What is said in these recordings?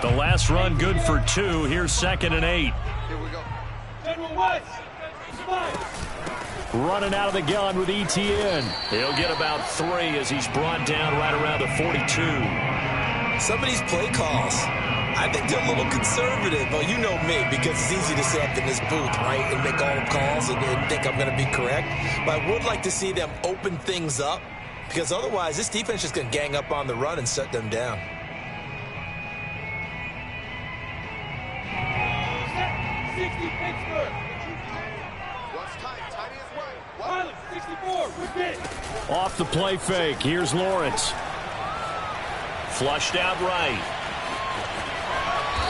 The last run good for 2. Here's 2nd and 8. Here we go. Running out of the gun with Etienne. He'll get about 3 as he's brought down right around the 42. Some of these play calls, I think they're a little conservative. Well, you know me, because it's easy to sit up in this booth, right, and make all the calls and think I'm going to be correct. But I would like to see them open things up, because otherwise this defense is going to gang up on the run and shut them down. Off the play fake. Here's Lawrence. Flushed out right.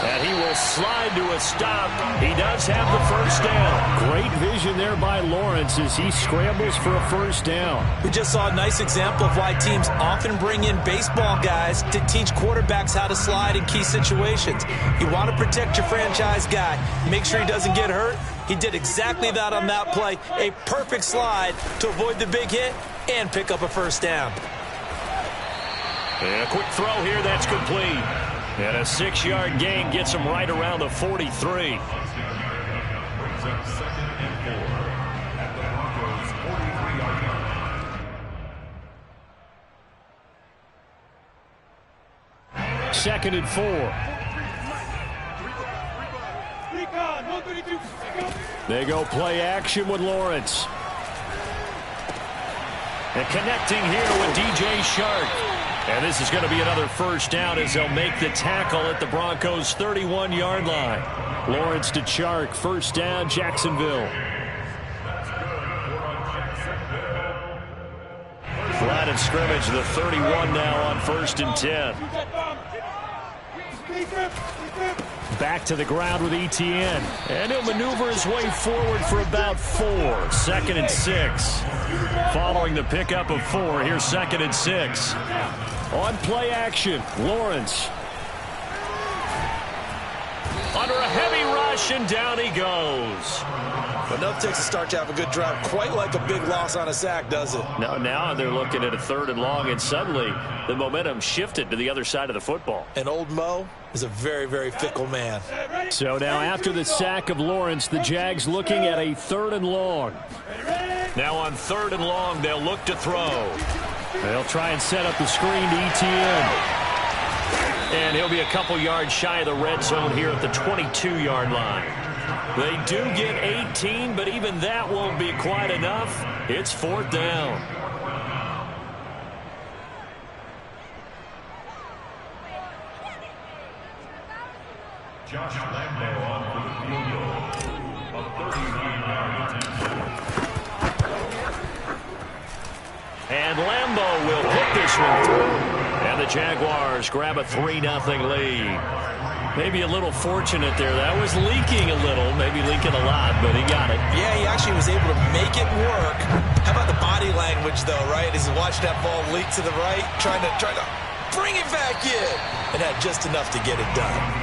And he will slide to a stop. He does have the first down. Great vision there by Lawrence as he scrambles for a first down. We just saw a nice example of why teams often bring in baseball guys to teach quarterbacks how to slide in key situations. You want to protect your franchise guy. Make sure he doesn't get hurt. He did exactly that on that play. A perfect slide to avoid the big hit and pick up a first down. And a quick throw here. That's complete. And a 6-yard gain gets him right around the 43. Brings up 2nd and 4 at the Broncos' 43-yard line. 2nd and 4. They go play action with Lawrence. And connecting here with DJ Shark. And this is going to be another first down as they'll make the tackle at the Broncos' 31-yard line. Lawrence to Chark, first down, Jacksonville. Line of scrimmage, the 31 now on 1st and 10. Back to the ground with Etienne. And he'll maneuver his way forward for about 4. 2nd and 6. Following the pickup of 4, here's 2nd and 6. On play action, Lawrence. Under a heavy rush, and down he goes. Enough takes a start to have a good drive. Quite like a big loss on a sack, does it? No, now they're looking at a 3rd and long, and suddenly the momentum shifted to the other side of the football. And old Mo is a very, very fickle man. So now after the sack of Lawrence, the Jags looking at a 3rd and long. Now on 3rd and long, they'll look to throw. They'll try and set up the screen to Etienne. And he'll be a couple yards shy of the red zone here at the 22-yard line. They do get 18, but even that won't be quite enough. It's 4th down. Josh Lambo on for the field goal. A 39-yard attempt. And Lambo will put this one through. And the Jaguars grab a 3-0 lead. Maybe a little fortunate there. That was leaking a little, maybe leaking a lot, but he got it. Yeah, he actually was able to make it work. How about the body language, though, right? As he watched that ball leak to the right, trying to bring it back in, and had just enough to get it done.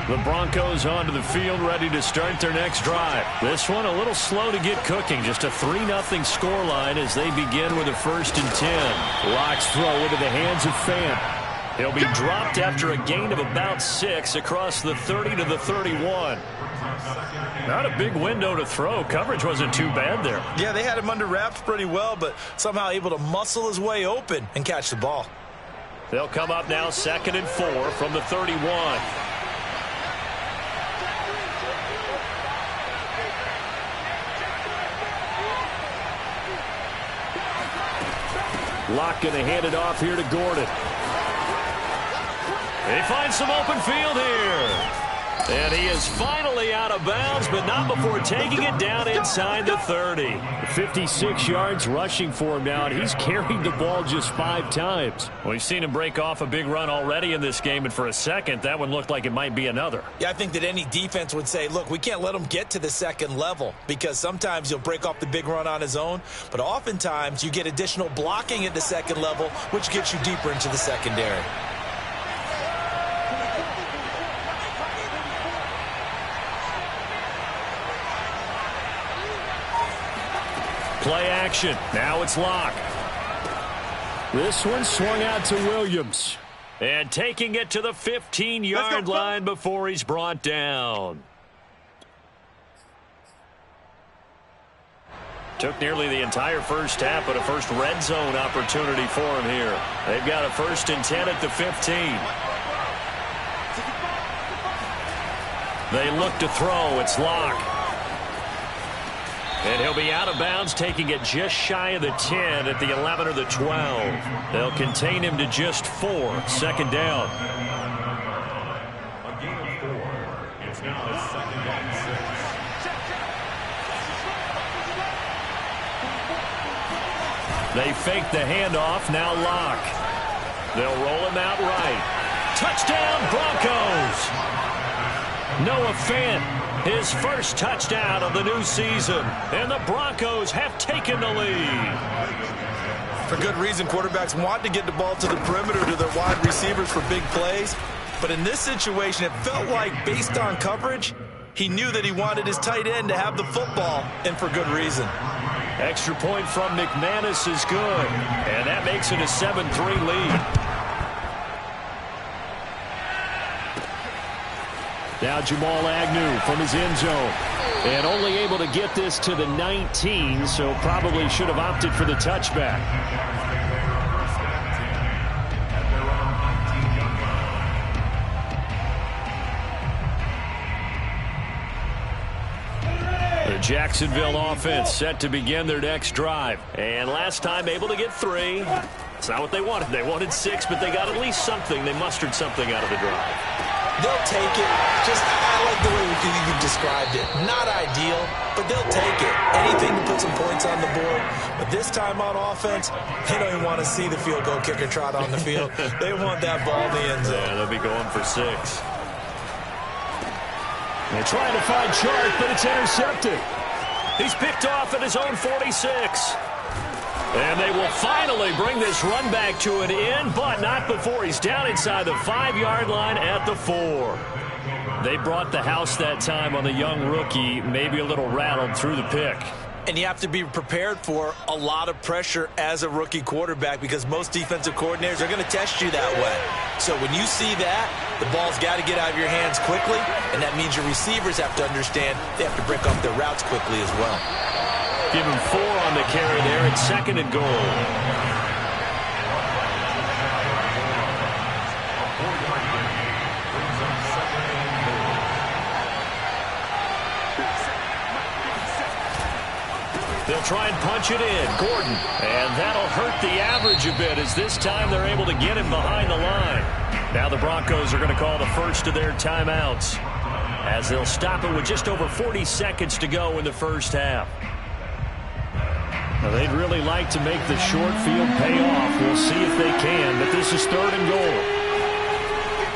The Broncos onto the field, ready to start their next drive. This one a little slow to get cooking. Just a 3-0 scoreline as they begin with a 1st and 10. Locks throw into the hands of Fant. He'll be dropped after a gain of about 6 across the 30 to the 31. Not a big window to throw. Coverage wasn't too bad there. Yeah, they had him under wraps pretty well, but somehow able to muscle his way open and catch the ball. They'll come up now 2nd and 4 from the 31. Locke going to hand it off here to Gordon. They find some open field here. And he is finally out of bounds, but not before taking it down inside the 30. 56 yards rushing for him now, and he's carried the ball just 5 times. We've seen him break off a big run already in this game, and for a second, that one looked like it might be another. Yeah, I think that any defense would say, look, we can't let him get to the second level, because sometimes he'll break off the big run on his own, but oftentimes you get additional blocking at the second level, which gets you deeper into the secondary. Play action. Now it's Locke. This one swung out to Williams. And taking it to the 15-yard line before he's brought down. Took nearly the entire first half, but a first red zone opportunity for him here. They've got a 1st and 10 at the 15. They look to throw. It's Locke. And he'll be out of bounds, taking it just shy of the 10 at the 11 or the 12. They'll contain him to just 4. 2nd down. A gain of 4. It's now 2nd and 6. They fake the handoff. Now Locke. They'll roll him out right. Touchdown, Broncos! Noah Fant. His first touchdown of the new season, and the Broncos have taken the lead. For good reason, quarterbacks want to get the ball to the perimeter to their wide receivers for big plays. But in this situation, it felt like, based on coverage, he knew that he wanted his tight end to have the football, and for good reason. Extra point from McManus is good, and that makes it a 7-3 lead. Now Jamal Agnew from his end zone. And only able to get this to the 19, so probably should have opted for the touchback. The Jacksonville offense set to begin their next drive. And last time able to get 3. It's not what they wanted. They wanted 6, but they got at least something. They mustered something out of the drive. They'll take it. I like the way you described it. Not ideal, but they'll take it. Anything to put some points on the board. But this time on offense, they don't even want to see the field goal kicker trot on the field. They want that ball in the end zone. Yeah, they'll be going for 6. They're trying to find Chark, but it's intercepted. He's picked off at his own 46. And they will finally bring this run back to an end, but not before he's down inside the 5-yard line at the 4. They brought the house that time on the young rookie, maybe a little rattled through the pick. And you have to be prepared for a lot of pressure as a rookie quarterback, because most defensive coordinators are going to test you that way. So when you see that, the ball's got to get out of your hands quickly, and that means your receivers have to understand they have to break off their routes quickly as well. Give him 4 on the carry there. It's 2nd and goal. They'll try and punch it in. Gordon. And that'll hurt the average a bit, as this time they're able to get him behind the line. Now the Broncos are going to call the first of their timeouts, as they'll stop it with just over 40 seconds to go in the first half. Well, they'd really like to make the short field pay off. We'll see if they can, but this is 3rd and goal.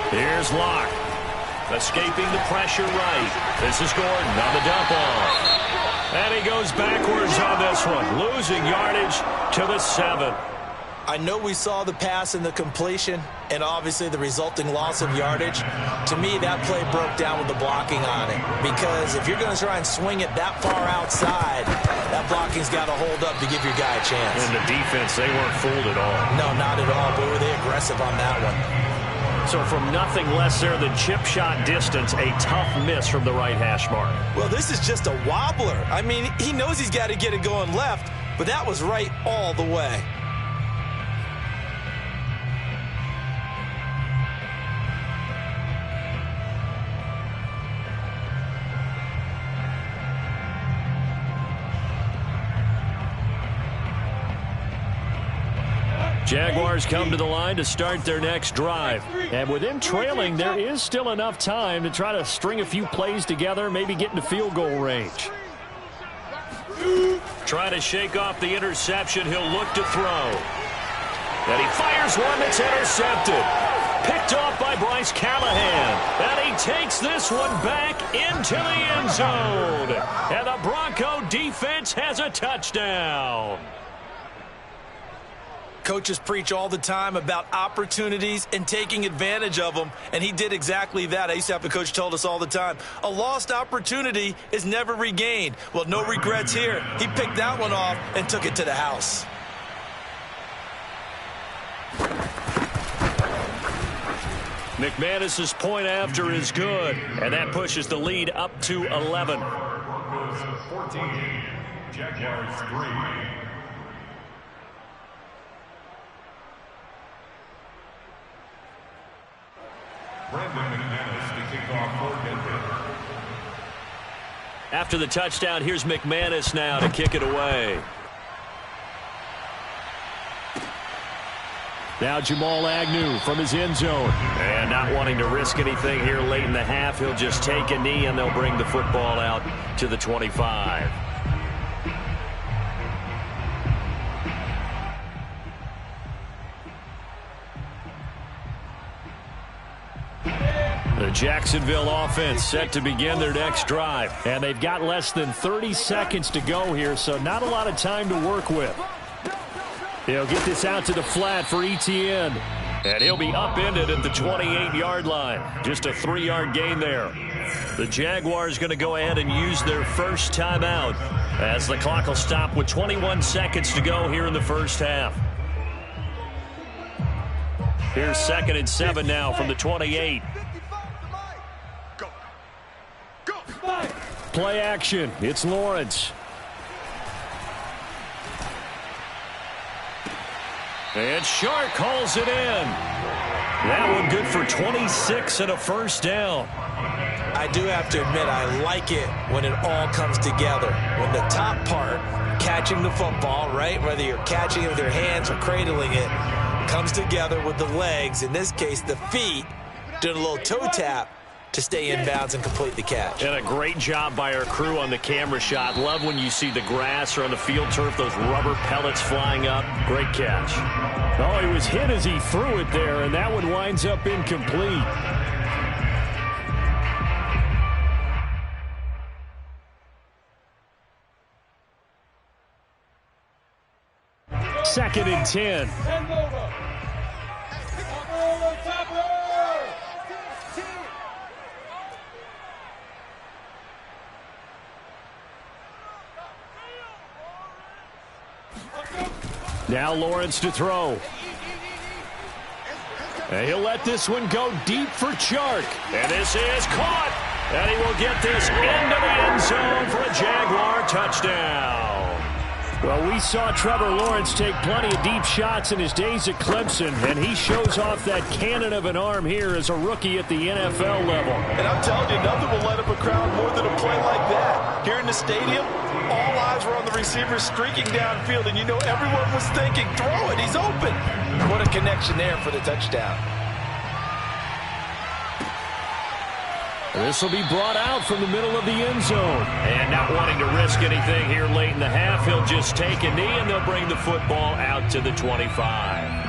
Here's Locke. Escaping the pressure right. This is Gordon on the dump off. And he goes backwards on this one, losing yardage to the 7. I know we saw the pass and the completion and obviously the resulting loss of yardage. To me, that play broke down with the blocking on it, because if you're going to try and swing it that far outside, that blocking's got to hold up to give your guy a chance. And the defense, they weren't fooled at all. No, not at all. Boy, were they aggressive on that one. So from nothing less there than chip shot distance, a tough miss from the right hash mark. Well, this is just a wobbler. I mean, he knows he's got to get it going left, but that was right all the way. Jaguars come to the line to start their next drive. And with them trailing, there is still enough time to try to string a few plays together, maybe get into field goal range. Trying to shake off the interception. He'll look to throw. And he fires one that's intercepted. Picked off by Bryce Callahan. And he takes this one back into the end zone. And the Bronco defense has a touchdown. Coaches preach all the time about opportunities and taking advantage of them, and he did exactly that. I used to have a coach told us all the time, a lost opportunity is never regained. Well, no regrets here. He picked that one off and took it to the house. McManus's point after is good, and that pushes the lead up to 11. Broncos 14, Jaguars 3. After the touchdown, here's McManus now to kick it away. Now Jamal Agnew from his end zone. And not wanting to risk anything here late in the half, he'll just take a knee and they'll bring the football out to the 25. The Jacksonville offense set to begin their next drive. And they've got less than 30 seconds to go here, so not a lot of time to work with. They'll get this out to the flat for Etienne. And he'll be upended at the 28-yard line. Just a 3-yard gain there. The Jaguars going to go ahead and use their first timeout as the clock will stop with 21 seconds to go here in the first half. Here's 2nd and 7 now from the 28. Play action. It's Lawrence. And Shark calls it in. That one good for 26 and a first down. I do have to admit, I like it when it all comes together. When the top part, catching the football, right, whether you're catching it with your hands or cradling it, comes together with the legs, in this case the feet, doing a little toe tap to stay in bounds and complete the catch. And a great job by our crew on the camera shot. Love when you see the grass or on the field turf, those rubber pellets flying up. Great catch. Oh, he was hit as he threw it there, and that one winds up incomplete. Second and 10. Now Lawrence to throw. And he'll let this one go deep for Chark. And this is caught. And he will get this into the end zone for a Jaguar touchdown. Well, we saw Trevor Lawrence take plenty of deep shots in his days at Clemson, and he shows off that cannon of an arm here as a rookie at the NFL level. And I'm telling you, nothing will light up a crowd more than a play like that. Here in the stadium, all eyes were on the receiver streaking downfield, and you know everyone was thinking, throw it, he's open. What a connection there for the touchdown. This will be brought out from the middle of the end zone. And not wanting to risk anything here late in the half, he'll just take a knee and they'll bring the football out to the 25.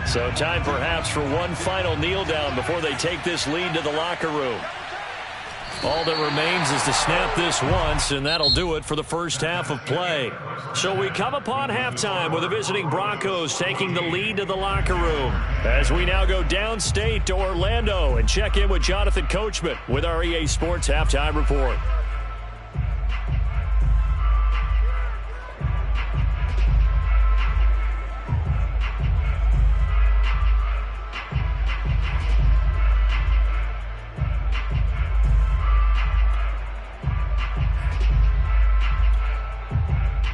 So time perhaps for one final kneel down before they take this lead to the locker room. All that remains is to snap this once, and that'll do it for the first half of play. So we come upon halftime with the visiting Broncos taking the lead to the locker room. As we now go downstate to Orlando and check in with Jonathan Coachman with our EA Sports Halftime Report.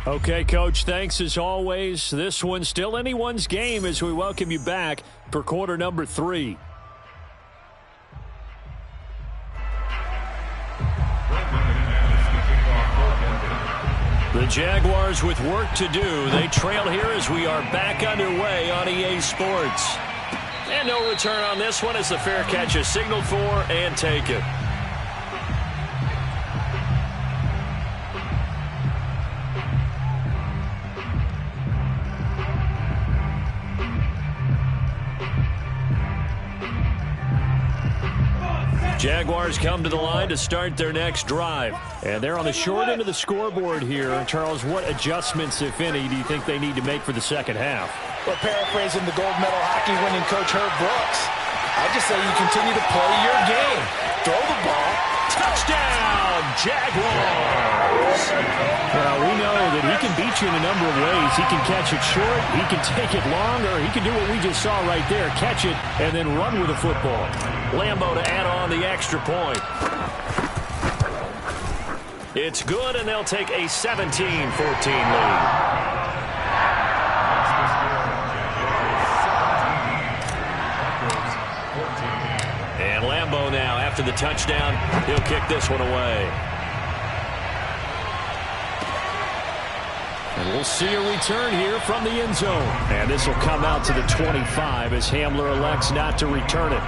Okay, Coach, thanks as always. This one's still anyone's game as we welcome you back for quarter number 3. Jaguars with work to do. They trail here as we are back underway on EA Sports. And no return on this one as the fair catch is signaled for and taken. Jaguars come to the line to start their next drive. And they're on the short end of the scoreboard here. Charles, what adjustments, if any, do you think they need to make for the second half? Well, paraphrasing the gold medal hockey winning coach Herb Brooks, I just say you continue to play your game. Throw the ball. Touchdown, Jaguars! Well, we know that he can beat you in a number of ways. He can catch it short, he can take it long, or he can do what we just saw right there, catch it and then run with the football. Lambeau to add on the extra point. It's good, and they'll take a 17-14 lead. And Lambeau now, after the touchdown, he'll kick this one away. And we'll see a return here from the end zone. And this will come out to the 25 as Hamler elects not to return it.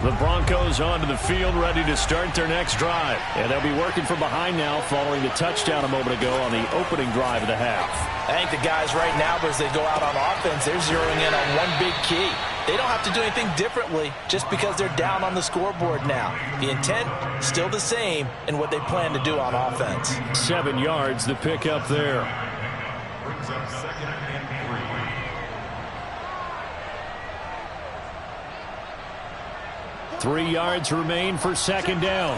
The Broncos onto the field, ready to start their next drive. And they'll be working from behind now following the touchdown a moment ago on the opening drive of the half. I think the guys right now, as they go out on offense, they're zeroing in on one big key. They don't have to do anything differently just because they're down on the scoreboard now. The intent, still the same in what they plan to do on offense. 7 yards, the pickup there. Brings up 2nd and 3 yards remain for second down.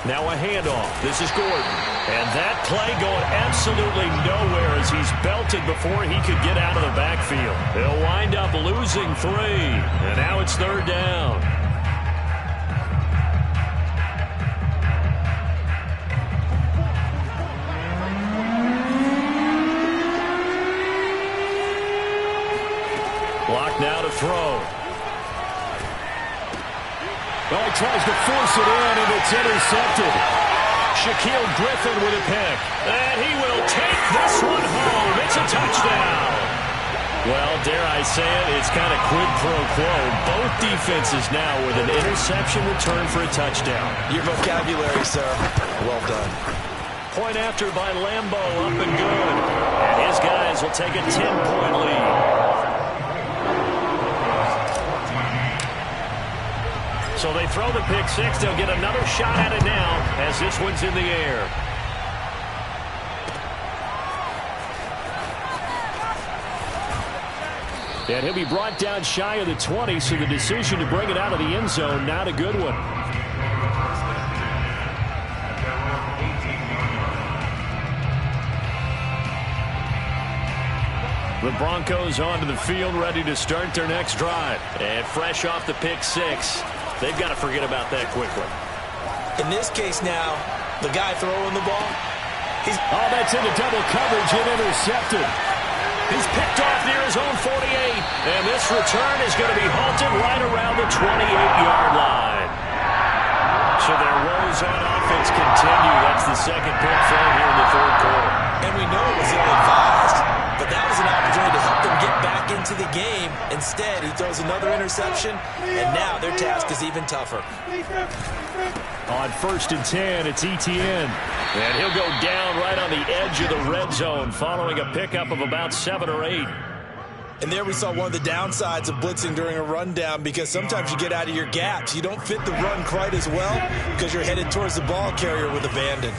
Now a handoff. This is Gordon. And that play going absolutely nowhere as he's belted before he could get out of the backfield. He'll wind up losing 3. And now it's third down. Block now to throw. Well, he tries to force it in, and it's intercepted. Shaquille Griffin with a pick. And he will take this one home. It's a touchdown. Well, dare I say it, it's kind of quid pro quo. Both defenses now with an interception return for a touchdown. Your vocabulary, sir. Well done. Point after by Lambeau, up and good. And his guys will take a 10-point lead. So they throw the pick six. They'll get another shot at it now as this one's in the air. And he'll be brought down shy of the 20, so the decision to bring it out of the end zone, not a good one. The Broncos onto the field, ready to start their next drive. And fresh off the pick six, they've got to forget about that quickly. In this case now, the guy throwing the ball, oh, that's into double coverage and intercepted. He's picked off near his own 48. And this return is going to be halted right around the 28-yard line. So their woes on offense continue. That's the second pick thrown here in the third quarter. and we know it was ill-advised, but that was an opportunity to help them get back into the game. Instead, he throws another interception, and now their task is even tougher. On 1st and 10, it's Etienne. And he'll go down right on the edge of the red zone following a pickup of about 7 or 8. And there we saw one of the downsides of blitzing during a rundown, because sometimes you get out of your gaps. You don't fit the run quite as well because you're headed towards the ball carrier with abandon.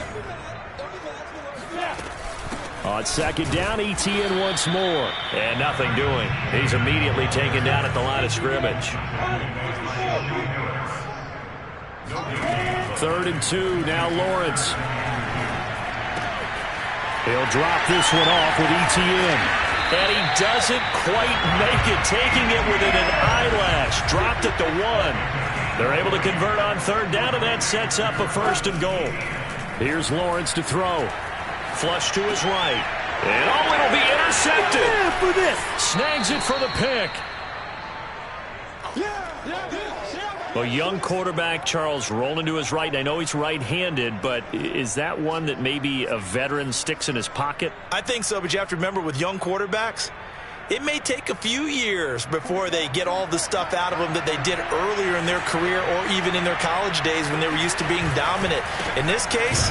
On 2nd down, Etienne once more. And nothing doing. He's immediately taken down at the line of scrimmage. 3rd and 2, now Lawrence. He'll drop this one off with Etienne. And he doesn't quite make it, taking it within an eyelash. Dropped it to 1. They're able to convert on third down, and that sets up a 1st and goal. Here's Lawrence to throw. Flush to his right. And it'll be intercepted. Yeah, for this. Snags it for the pick. A young quarterback, Charles, rolling to his right. And I know he's right-handed, but is that one that maybe a veteran sticks in his pocket? I think so, but you have to remember with young quarterbacks, it may take a few years before they get all the stuff out of them that they did earlier in their career or even in their college days when they were used to being dominant. In this case,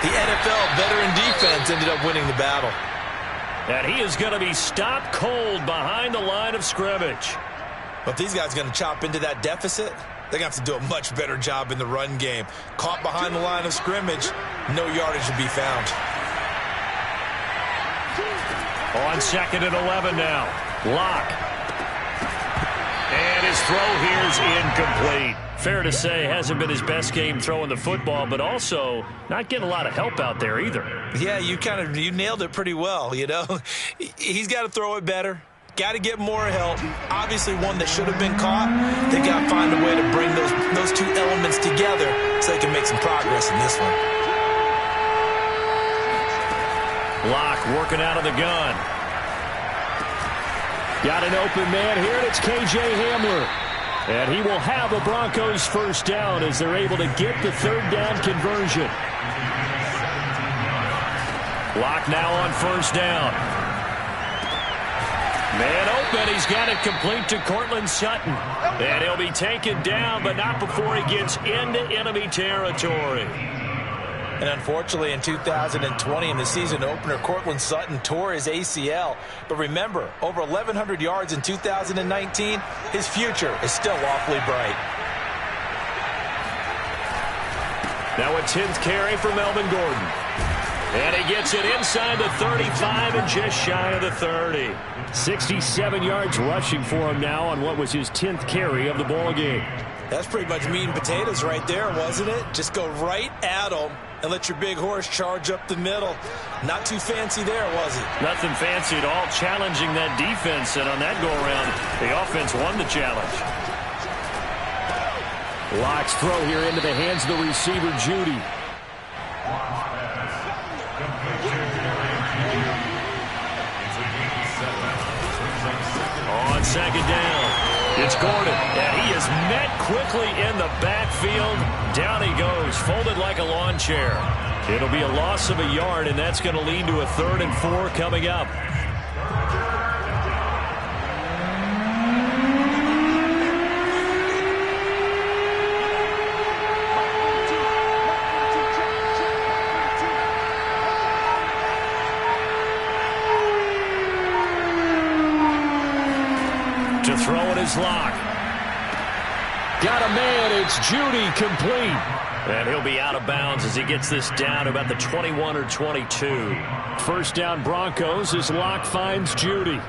the NFL veteran defense ended up winning the battle. And he is going to be stopped cold behind the line of scrimmage. But if these guys are going to chop into that deficit, they're going to have to do a much better job in the run game. Caught behind the line of scrimmage, no yardage to be found. On 2nd and 11 now. Locke. And his throw here is incomplete. Fair to say, hasn't been his best game throwing the football, but also not getting a lot of help out there either. Yeah, you nailed it pretty well, you know. He's got to throw it better. Got to get more help. Obviously one that should have been caught. They've got to find a way to bring those two elements together so they can make some progress in this one. Locke working out of the gun. Got an open man here, and it's K.J. Hamler. And he will have a Broncos 1st down as they're able to get the 3rd down conversion. Locke now on 1st down. Man open, he's got it complete to Cortland Sutton. And he'll be taken down, but not before he gets into enemy territory. And unfortunately, in 2020, in the season opener, Cortland Sutton tore his ACL. But remember, over 1,100 yards in 2019, his future is still awfully bright. Now a 10th carry for Melvin Gordon. And he gets it inside the 35 and just shy of the 30. 67 yards rushing for him now on what was his 10th carry of the ball game. That's pretty much meat and potatoes right there, wasn't it? Just go right at him and let your big horse charge up the middle. Not too fancy there, was it? Nothing fancy at all, challenging that defense, and on that go-around, the offense won the challenge. Locke's throw here into the hands of the receiver, Judy. On 2nd down. It's Gordon, and he is met quickly in the backfield. Down he goes, folded like a lawn chair. It'll be a loss of a yard, and that's going to lead to a 3rd and 4 coming up. To throw it is Locke. Got a man, it's Judy, complete. And he'll be out of bounds as he gets this down to about the 21 or 22. 1st down Broncos as Locke finds Judy.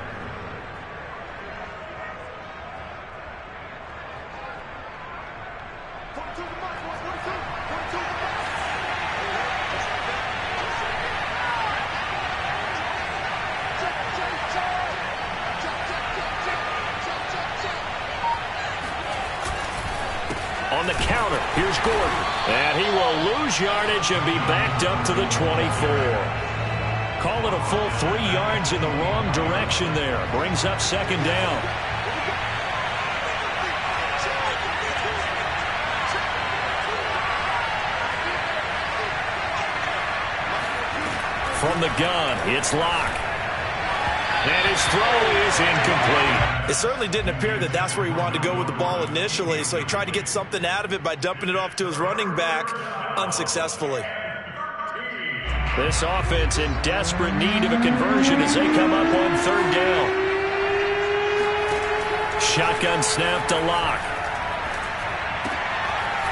On the counter, here's Gordon. And he will lose yardage and be backed up to the 24. Call it a full 3 yards in the wrong direction there. Brings up 2nd down. From the gun, it's Locke. And his throw is incomplete. It certainly didn't appear that that's where he wanted to go with the ball initially, so he tried to get something out of it by dumping it off to his running back unsuccessfully. This offense in desperate need of a conversion as they come up on 3rd down. Shotgun snap to Locke.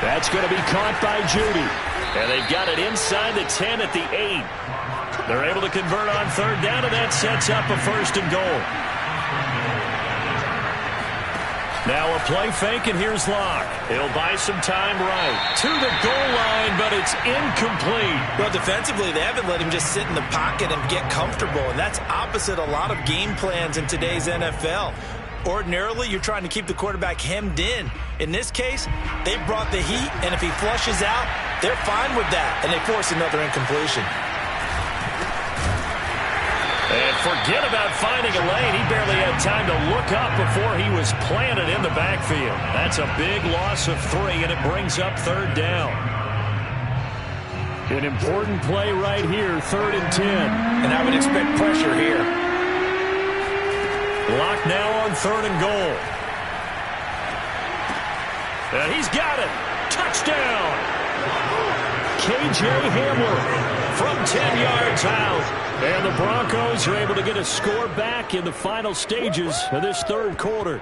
That's going to be caught by Judy. And they've got it inside the 10 at the 8. They're able to convert on 3rd down, and that sets up a 1st and goal. Now a play fake, and here's Locke. He'll buy some time right to the goal line, but it's incomplete. Well, defensively, they haven't let him just sit in the pocket and get comfortable, and that's opposite a lot of game plans in today's NFL. Ordinarily, you're trying to keep the quarterback hemmed in. In this case, they brought the heat, and if he flushes out, they're fine with that, and they force another incompletion. And forget about finding a lane. He barely had time to look up before he was planted in the backfield. That's a big loss of 3, and it brings up 3rd down. An important play right here, 3rd and 10. And I would expect pressure here. Lock now on 3rd and goal. And he's got it. Touchdown. K.J. Hamler from 10 yards out. And the Broncos are able to get a score back in the final stages of this 3rd quarter.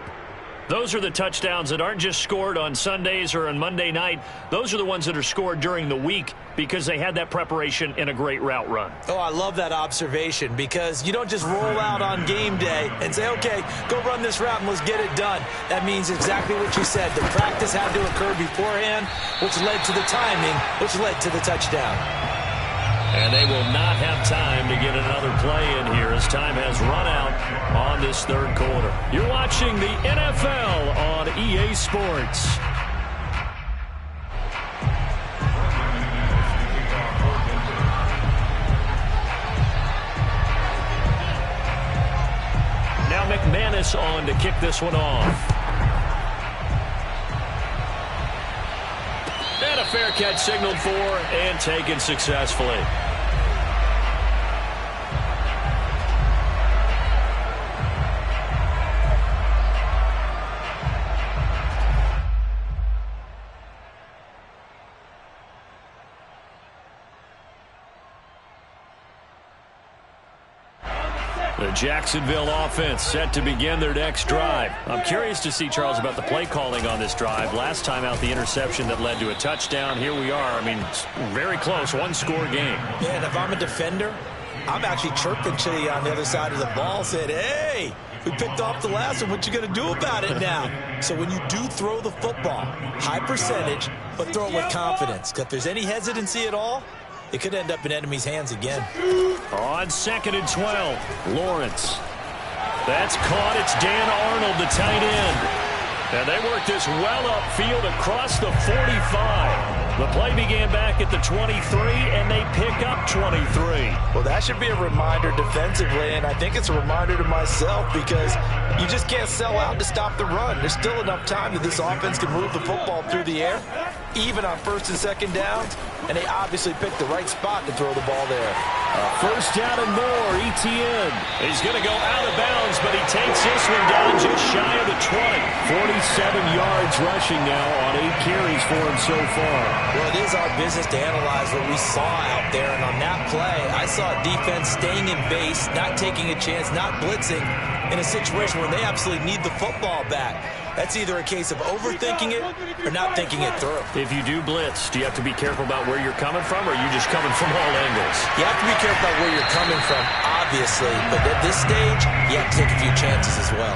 Those are the touchdowns that aren't just scored on Sundays or on Monday night. Those are the ones that are scored during the week because they had that preparation in a great route run. Oh, I love that observation because you don't just roll out on game day and say, okay, go run this route and let's get it done. That means exactly what you said. The practice had to occur beforehand, which led to the timing, which led to the touchdown. And they will not have time to get another play in here as time has run out on this 3rd quarter. You're watching the NFL on EA Sports. Now McManus on to kick this one off. And a fair catch signaled for and taken successfully. The Jacksonville offense set to begin their next drive. I'm curious to see, Charles, about the play calling on this drive. Last time out, the interception that led to a touchdown. Here we are. I mean, very close, 1-score game. Yeah, and if I'm a defender, I'm actually chirping to you on the other side of the ball, saying, hey, we picked off the last one. What you going to do about it now? So when you do throw the football, high percentage, but throw it with confidence. Because if there's any hesitancy at all, it could end up in enemy's hands again. On 2nd and 12, Lawrence. That's caught. It's Dan Arnold, the tight end. And they work this well upfield across the 45. The play began back at the 23, and they pick up 23. Well, that should be a reminder defensively, and I think it's a reminder to myself because you just can't sell out to stop the run. There's still enough time that this offense can move the football through the air, even on 1st and 2nd downs, and they obviously picked the right spot to throw the ball there. 1st down and more, ETN. He's going to go out of bounds, but he takes this one down just shy of the 20. 47 yards rushing now on 8 carries for him so far. Well, it is our business to analyze what we saw out there, and on that play, I saw defense staying in base, not taking a chance, not blitzing in a situation where they absolutely need the football back. That's either a case of overthinking it or not thinking it through. If you do blitz, do you have to be careful about where you're coming from, or are you just coming from all angles? You have to be careful about where you're coming from, obviously, but at this stage, you have to take a few chances as well.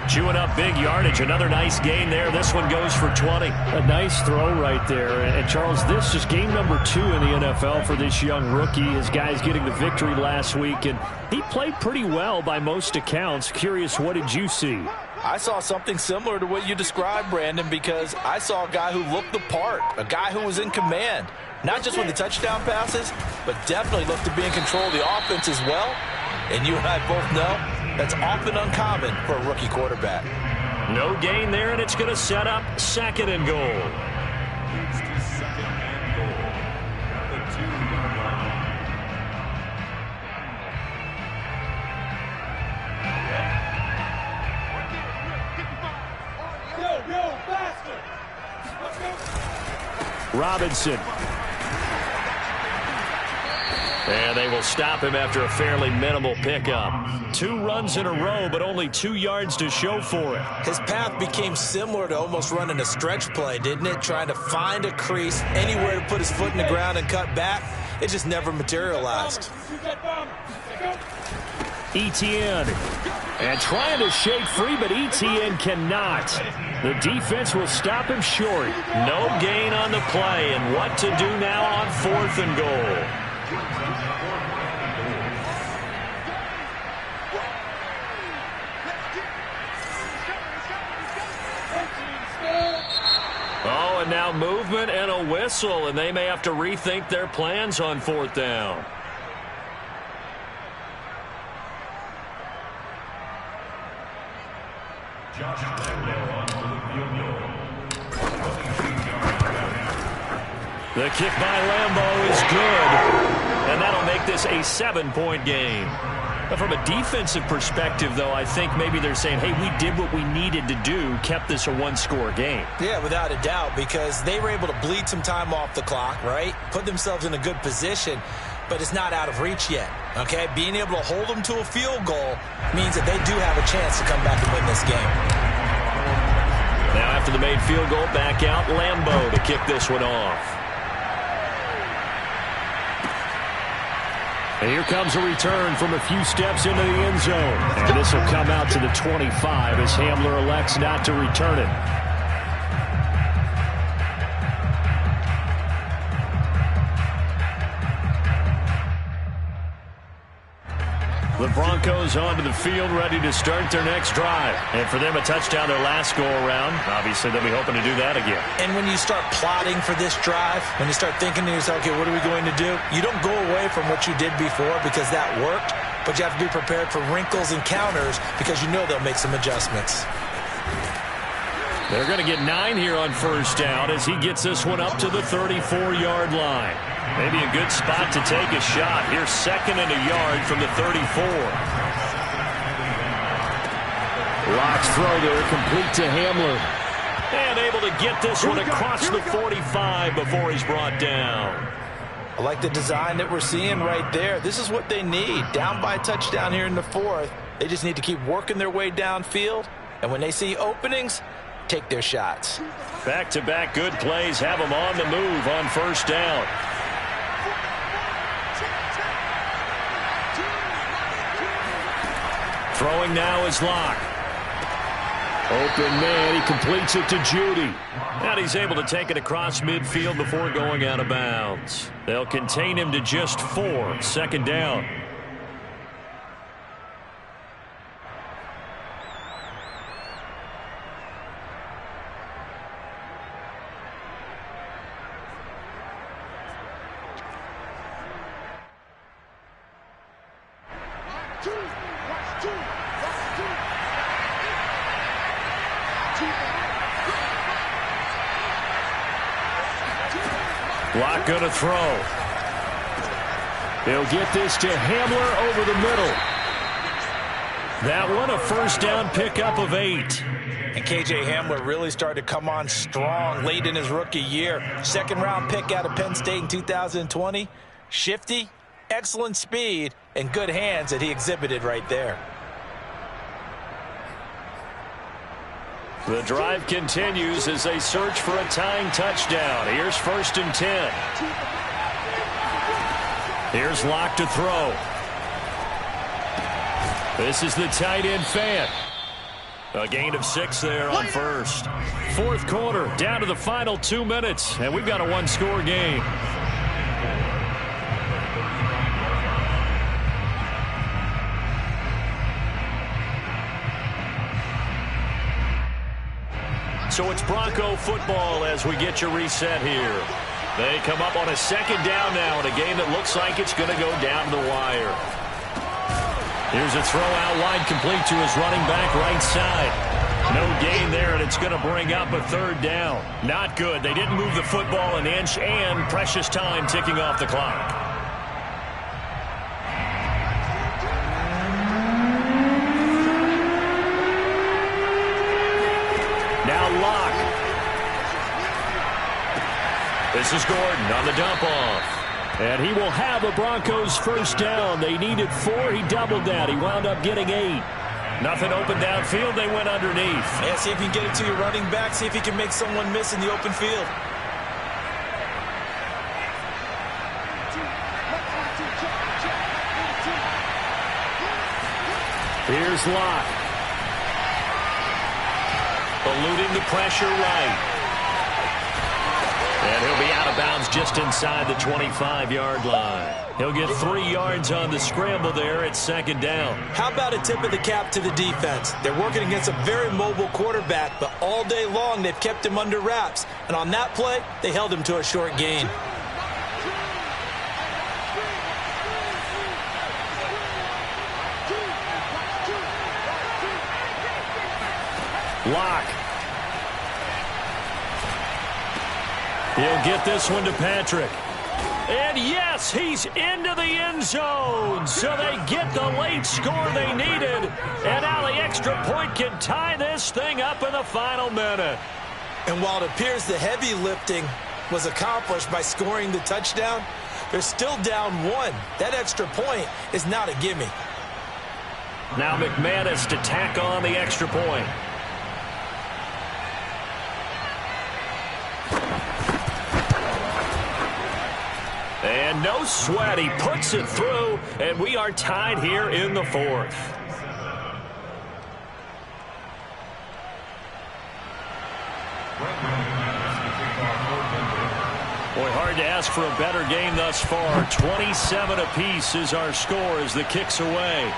Chewing up big yardage. Another nice gain there. This one goes for 20. A nice throw right there. And Charles, this is game number 2 in the NFL for this young rookie. His guys getting the victory last week, and he played pretty well by most accounts. Curious, what did you see? I saw something similar to what you described, Brandon, because I saw a guy who looked the part, a guy who was in command, not just with the touchdown passes, but definitely looked to be in control of the offense as well. And you and I both know that's often uncommon for a rookie quarterback. No gain there, and it's going to set up 2nd and goal. Robinson. And they will stop him after a fairly minimal pickup. 2 runs in a row, but only 2 yards to show for it. His path became similar to almost running a stretch play, didn't it? Trying to find a crease, anywhere to put his foot in the ground and cut back. It just never materialized. Etienne. And trying to shake free, but Etienne cannot. The defense will stop him short. No gain on the play, and what to do now on 4th and goal. Oh, and now movement and a whistle, and they may have to rethink their plans on 4th down. The kick by Lambeau is good, and that'll make this a 7-point game. But from a defensive perspective, though, I think maybe they're saying, hey, we did what we needed to do, kept this a one-score game. Yeah, without a doubt, because they were able to bleed some time off the clock, right? Put themselves in a good position, but it's not out of reach yet, okay? Being able to hold them to a field goal means that they do have a chance to come back and win this game. Now after the made field goal, back out Lambeau to kick this one off. And here comes a return from a few steps into the end zone. And this will come out to the 25 as Hamler elects not to return it. The Broncos onto the field, ready to start their next drive. And for them, a touchdown their last go-around. Obviously, they'll be hoping to do that again. And when you start plotting for this drive, when you start thinking to yourself, okay, what are we going to do? You don't go away from what you did before because that worked, but you have to be prepared for wrinkles and counters because you know they'll make some adjustments. They're going to get 9 here on 1st down as he gets this one up to the 34-yard line. Maybe a good spot to take a shot. Here's 2nd and a yard from the 34. Locke's throw there, complete to Hamler. And able to get this one across the 45 before he's brought down. I like the design that we're seeing right there. This is what they need. Down by a touchdown here in the 4th. They just need to keep working their way downfield. And when they see openings, take their shots. Back-to-back good plays have them on the move on 1st down. Throwing now is Locke. Open man, he completes it to Judy. And he's able to take it across midfield before going out of bounds. They'll contain him to just 4. 2nd down. Locke going to throw. He'll get this to Hamler over the middle. That one a 1st down pickup of 8. And K.J. Hamler really started to come on strong late in his rookie year. 2nd-round pick out of Penn State in 2020. Shifty, excellent speed, and good hands that he exhibited right there. The drive continues as they search for a tying touchdown. Here's 1st and 10. Here's Locke to throw. This is the tight end Fant. A gain of 6 there on 1st. 4th quarter, down to the final 2 minutes, and we've got a one-score game. So it's Bronco football as we get your reset here. They come up on a 2nd down now in a game that looks like it's going to go down to the wire. Here's a throw out wide, complete to his running back right side. No gain there, and it's going to bring up a 3rd down. Not good. They didn't move the football an inch, and precious time ticking off the clock. Now Locke. This is Gordon on the dump off. And he will have the Broncos 1st down. They needed 4. He doubled that. He wound up getting 8. Nothing open downfield. They went underneath. Yeah, see if you can get it to your running back. See if he can make someone miss in the open field. Here's Locke. Eluding the pressure right. And he'll be out of bounds just inside the 25-yard line. He'll get 3 yards on the scramble there at second down. How about a tip of the cap to the defense? They're working against a very mobile quarterback, but all day long they've kept him under wraps. And on that play, they held him to a short gain. Locke. He'll get this one to Patrick. And yes, he's into the end zone. So they get the late score they needed. And now the extra point can tie this thing up in the final minute. And while it appears the heavy lifting was accomplished by scoring the touchdown, they're still down 1. That extra point is not a gimme. Now McManus to tack on the extra point. And no sweat, he puts it through, and we are tied here in the 4th. Boy, hard to ask for a better game thus far. 27 apiece is our score as the kick's away.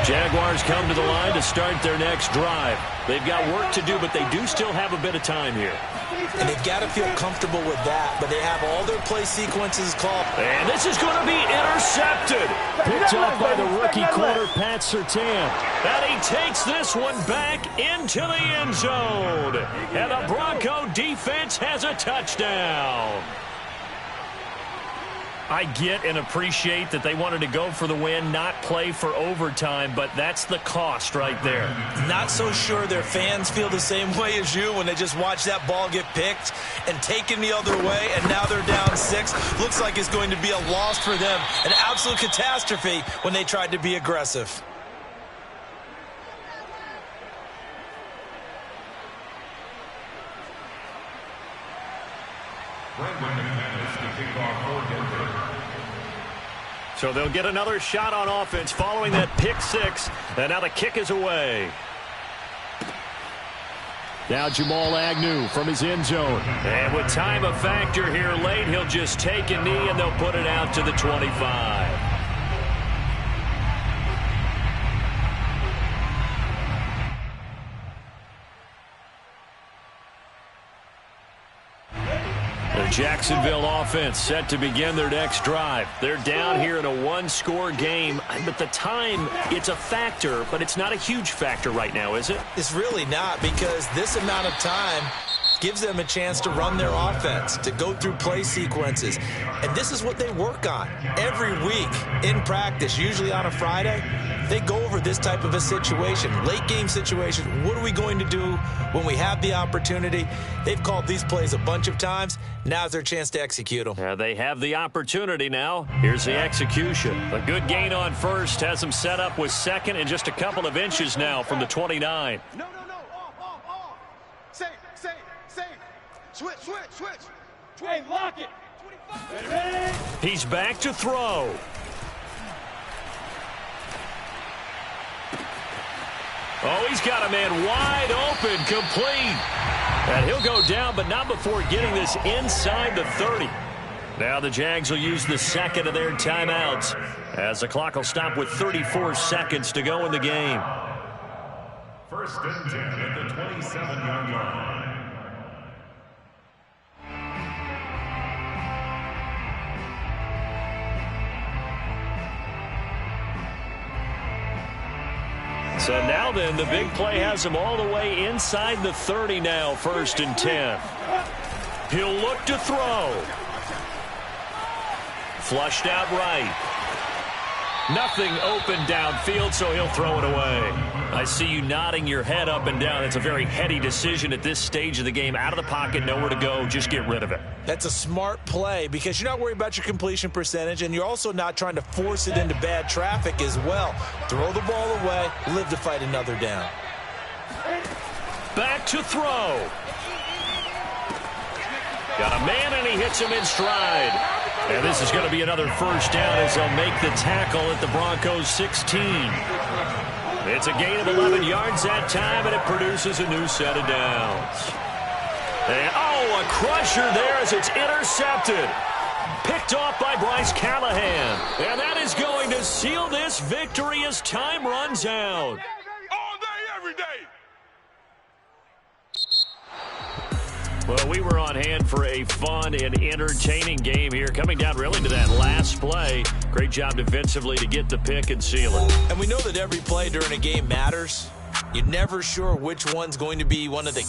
Jaguars come to the line to start their next drive. They've got work to do, but they do still have a bit of time here. And they've got to feel comfortable with that, but they have all their play sequences called. And this is going to be intercepted. Picked off by the rookie corner, Pat Surtain. And he takes this one back into the end zone. And the Bronco defense has a touchdown. I get and appreciate that they wanted to go for the win, not play for overtime, but that's the cost right there. Not so sure their fans feel the same way as you when they just watch that ball get picked and taken the other way, and now they're down 6. Looks like it's going to be a loss for them. An absolute catastrophe when they tried to be aggressive. So they'll get another shot on offense following that pick 6. And now the kick is away. Now Jamal Agnew from his end zone. And with time a factor here late, he'll just take a knee and they'll put it out to the 25. The Jacksonville offense set to begin their next drive. They're down here in a 1-score game, but the time, it's a factor, but it's not a huge factor right now, is it? It's really not, because this amount of time gives them a chance to run their offense, to go through play sequences. And this is what they work on every week in practice, usually on a Friday. They go over this type of a situation, late game situation. What are we going to do when we have the opportunity? They've called these plays a bunch of times. Now's their chance to execute them. They have the opportunity now. Here's the execution. A good gain on first has them set up with second and just a couple of inches now from the 29. No. Off. Safe. Switch. Hey, lock it. 25. He's back to throw. Oh, he's got a man wide open, complete. And he'll go down, but not before getting this inside the 30. Now the Jags will use the second of their timeouts as the clock will stop with 34 seconds to go in the game. 1st and 10 at the 27-yard line. So now then, the big play has him all the way inside the 30 now, 1st and 10. He'll look to throw. Flushed out right. Nothing open downfield, so he'll throw it away. I see you nodding your head up and down. It's a very heady decision at this stage of the game. Out of the pocket, nowhere to go. Just get rid of it. That's a smart play because you're not worried about your completion percentage, and you're also not trying to force it into bad traffic as well. Throw the ball away, live to fight another down. back to throw. Got a man, and he hits him in stride. And this is going to be another first down as they'll make the tackle at the Broncos' 16. It's a gain of 11 yards that time, and it produces a new set of downs. And, a crusher there as it's intercepted. Picked off by Bryce Callahan. And that is going to seal this victory as time runs out. All day, every day. Well, we were on hand for a fun and entertaining game here. Coming down really to that last play. Great job defensively to get the pick and seal it. And we know that every play during a game matters. You're never sure which one's going to be one of the